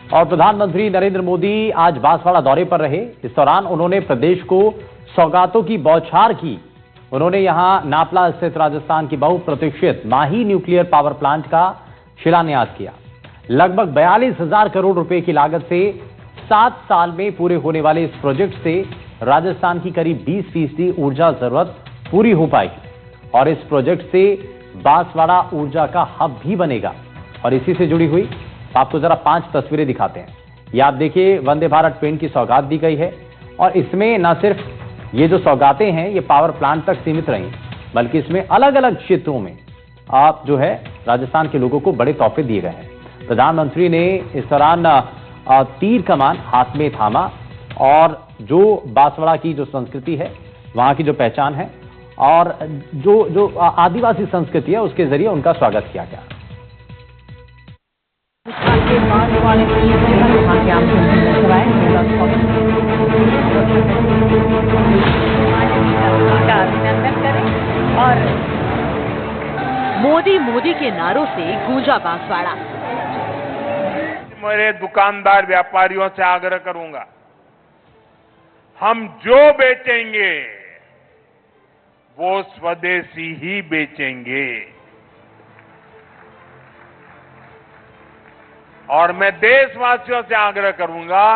और प्रधानमंत्री नरेंद्र मोदी आज बांसवाड़ा दौरे पर रहे। इस दौरान उन्होंने प्रदेश को सौगातों की बौछार की। उन्होंने यहां नापला स्थित राजस्थान की बहुप्रतीक्षित माही न्यूक्लियर पावर प्लांट का शिलान्यास किया। लगभग 42,000 करोड़ रुपए की लागत से 7 साल में पूरे होने वाले इस प्रोजेक्ट से राजस्थान की करीब 20% ऊर्जा जरूरत पूरी हो पाएगी और इस प्रोजेक्ट से बांसवाड़ा ऊर्जा का हब भी बनेगा। और इसी से जुड़ी हुई आपको जरा 5 तस्वीरें दिखाते हैं। ये आप देखिए, वंदे भारत ट्रेन की सौगात दी गई है और इसमें न सिर्फ ये जो सौगातें हैं ये पावर प्लांट तक सीमित रही, बल्कि इसमें अलग अलग क्षेत्रों में आप जो है राजस्थान के लोगों को बड़े तोहफे दिए गए हैं। प्रधानमंत्री ने इस दौरान तीर कमान हाथ में थामा और जो बांसवाड़ा की जो संस्कृति है, वहां की जो पहचान है और जो आदिवासी संस्कृति है उसके जरिए उनका स्वागत किया गया। अभिनंदन करें और मोदी के नारों से गूंजा बांसवाड़ा। मेरे दुकानदार व्यापारियों से आग्रह करूंगा, हम जो बेचेंगे वो स्वदेशी ही बेचेंगे और मैं देशवासियों से आग्रह करूंगा,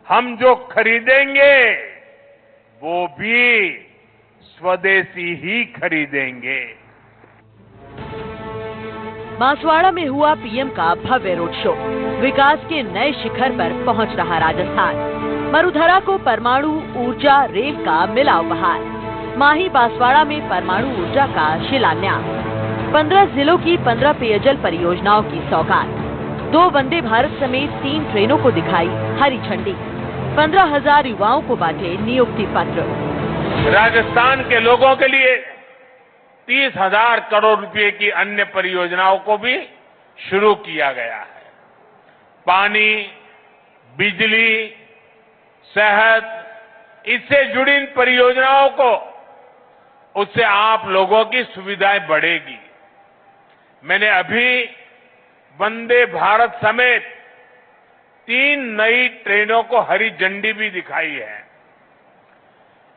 हम जो खरीदेंगे वो भी स्वदेशी ही खरीदेंगे। बांसवाड़ा में हुआ पीएम का भव्य रोड शो। विकास के नए शिखर पर पहुंच रहा राजस्थान। मरुधरा को परमाणु ऊर्जा रेल का मिला उपहार। माही बांसवाड़ा में परमाणु ऊर्जा का शिलान्यास। 15 जिलों की 15 पेयजल परियोजनाओं की सौगात। 2 वंदे भारत समेत 3 ट्रेनों को दिखाई हरी झंडी। 15,000 युवाओं को बांटे नियुक्ति पत्र। राजस्थान के लोगों के लिए 30,000 करोड़ रुपए की अन्य परियोजनाओं को भी शुरू किया गया है। पानी, बिजली, सेहत, इससे जुड़ी इन परियोजनाओं को उससे आप लोगों की सुविधाएं बढ़ेगी। मैंने अभी वंदे भारत समेत 3 नई ट्रेनों को हरी झंडी भी दिखाई है।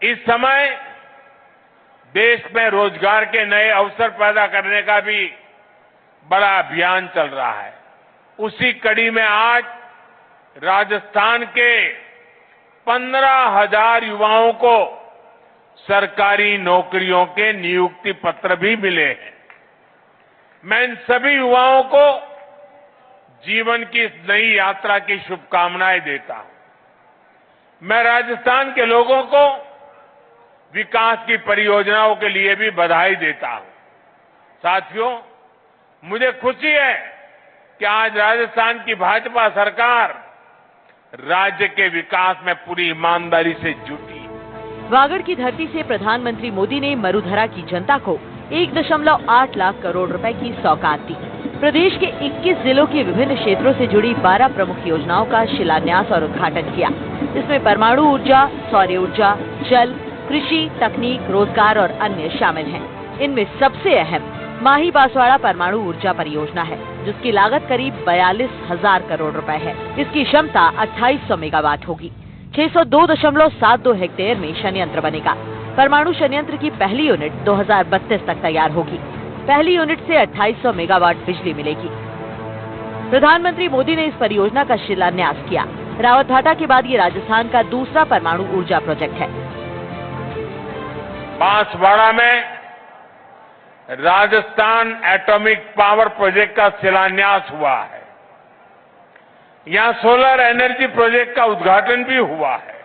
इस समय देश में रोजगार के नए अवसर पैदा करने का भी बड़ा अभियान चल रहा है। उसी कड़ी में आज राजस्थान के 15,000 युवाओं को सरकारी नौकरियों के नियुक्ति पत्र भी मिले हैं। मैं इन सभी युवाओं को जीवन की इस नई यात्रा की शुभकामनाएं देता हूं। मैं राजस्थान के लोगों को विकास की परियोजनाओं के लिए भी बधाई देता हूं। साथियों, मुझे खुशी है कि आज राजस्थान की भाजपा सरकार राज्य के विकास में पूरी ईमानदारी से जुटी। वागड़ की धरती से प्रधानमंत्री मोदी ने मरुधरा की जनता को 1.8 लाख करोड़ रुपए की सौगात दी। प्रदेश के 21 जिलों के विभिन्न क्षेत्रों से जुड़ी 12 प्रमुख योजनाओं का शिलान्यास और उद्घाटन किया। इसमें परमाणु ऊर्जा, सौर ऊर्जा, जल, कृषि, तकनीक, रोजगार और अन्य शामिल हैं। इनमें सबसे अहम माही बांसवाड़ा परमाणु ऊर्जा परियोजना है, जिसकी लागत करीब 42,000 करोड़ रुपए है। इसकी क्षमता 2800 मेगावाट होगी। 602.72 हेक्टेयर में संयंत्र बनेगा। परमाणु संयंत्र की पहली यूनिट 2032 तक तैयार होगी। पहली यूनिट से 2800 मेगावाट बिजली मिलेगी। प्रधानमंत्री मोदी ने इस परियोजना का शिलान्यास किया। रावतभाटा के बाद ये राजस्थान का दूसरा परमाणु ऊर्जा प्रोजेक्ट है। बांसवाड़ा में राजस्थान एटॉमिक पावर प्रोजेक्ट का शिलान्यास हुआ है। यहां सोलर एनर्जी प्रोजेक्ट का उद्घाटन भी हुआ है।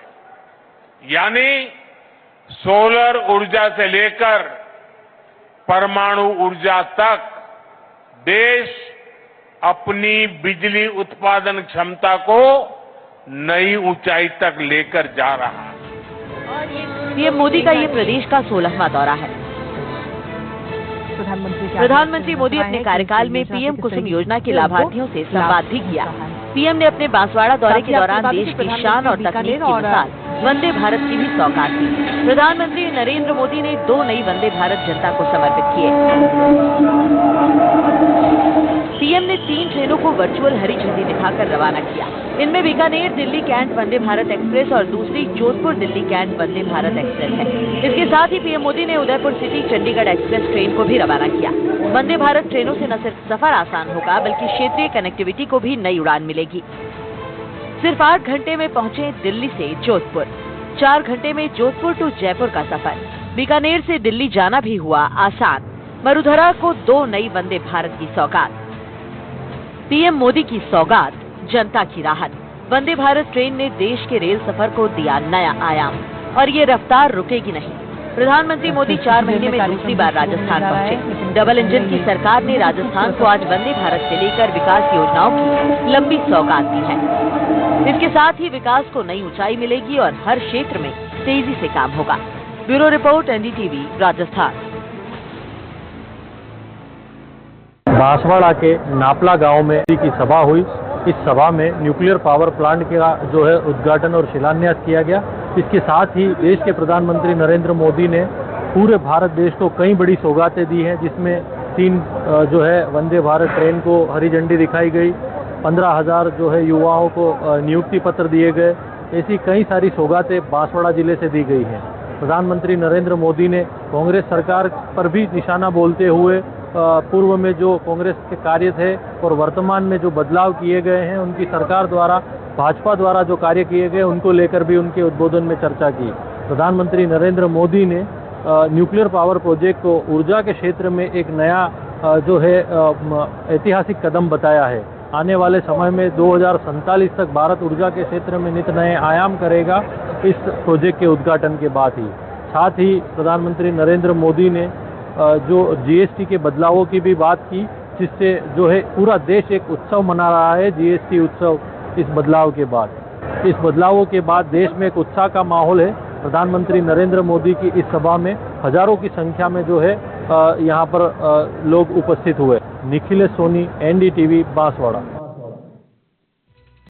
यानी सोलर ऊर्जा से लेकर परमाणु ऊर्जा तक देश अपनी बिजली उत्पादन क्षमता को नई ऊंचाई तक लेकर जा रहा है। पीएम मोदी का ये प्रदेश का 16वां दौरा है। प्रधानमंत्री मोदी अपने कार्यकाल में पीएम कुसुम योजना के लाभार्थियों से संवाद भी किया। पीएम ने अपने बांसवाड़ा दौरे के दौरान देश की शान और तकनीक की मिसाल वंदे भारत की भी सौगात दी। प्रधानमंत्री नरेंद्र मोदी ने 2 नई वंदे भारत जनता को समर्पित किए। पीएम ने 3 ट्रेनों को वर्चुअल हरी झंडी दिखाकर रवाना किया। इनमें बीकानेर दिल्ली कैंट वंदे भारत एक्सप्रेस और दूसरी जोधपुर दिल्ली कैंट वंदे भारत एक्सप्रेस है। इसके साथ ही पीएम मोदी ने Udaipur city Chandigarh express train को भी रवाना किया। वंदे भारत ट्रेनों से न सिर्फ सफर आसान होगा बल्कि क्षेत्रीय कनेक्टिविटी को भी नई उड़ान मिलेगी। सिर्फ 8 घंटे में पहुंचे दिल्ली से जोधपुर, 4 घंटे में जोधपुर टू जयपुर का सफर। बीकानेर से दिल्ली जाना भी हुआ आसान। मरुधरा को 2 नई वंदे भारत की सौगात। पीएम मोदी की सौगात, जनता की राहत। वंदे भारत ट्रेन ने देश के रेल सफर को दिया नया आयाम और ये रफ्तार रुकेगी नहीं। प्रधानमंत्री मोदी 4 महीने में दूसरी बार राजस्थान पहुंचे। डबल इंजन की सरकार ने राजस्थान को आज वंदे भारत से लेकर विकास योजनाओं की लंबी सौगात दी है। इसके साथ ही विकास को नई ऊंचाई मिलेगी और हर क्षेत्र में तेजी से काम होगा। Bureau report, NDTV, Rajasthan. Banswara के नापला गांव में की सभा हुई। इस सभा में न्यूक्लियर पावर प्लांट का जो है उद्घाटन और शिलान्यास किया गया। इसके साथ ही देश के प्रधानमंत्री नरेंद्र मोदी ने पूरे भारत देश को कई बड़ी सौगातें दी हैं, जिसमें 3 जो है वंदे भारत ट्रेन को हरी झंडी दिखाई गई, 15,000 जो है युवाओं को नियुक्ति पत्र दिए गए। ऐसी कई सारी सौगातें बांसवाड़ा जिले से दी गई हैं। प्रधानमंत्री नरेंद्र मोदी ने कांग्रेस सरकार पर भी निशाना बोलते हुए पूर्व में जो कांग्रेस के कार्य थे और वर्तमान में जो बदलाव किए गए हैं, उनकी सरकार द्वारा, भाजपा द्वारा जो कार्य किए गए उनको लेकर भी उनके उद्बोधन में चर्चा की। प्रधानमंत्री नरेंद्र मोदी ने न्यूक्लियर पावर प्रोजेक्ट को ऊर्जा के क्षेत्र में एक नया जो है ऐतिहासिक कदम बताया है। आने वाले समय में 2047 तक भारत ऊर्जा के क्षेत्र में नित नए आयाम करेगा इस प्रोजेक्ट के उद्घाटन के बाद ही। साथ ही प्रधानमंत्री नरेंद्र मोदी ने जो जीएसटी के बदलावों की भी बात की, जिससे जो है पूरा देश एक उत्सव मना रहा है, जीएसटी उत्सव। इस बदलाव के बाद, इस बदलावों के बाद देश में एक उत्साह का माहौल है। प्रधानमंत्री नरेंद्र मोदी की इस सभा में हजारों की संख्या में जो है यहाँ पर लोग उपस्थित हुए। निखिलेश सोनी, एनडीटीवी, बांसवाड़ा।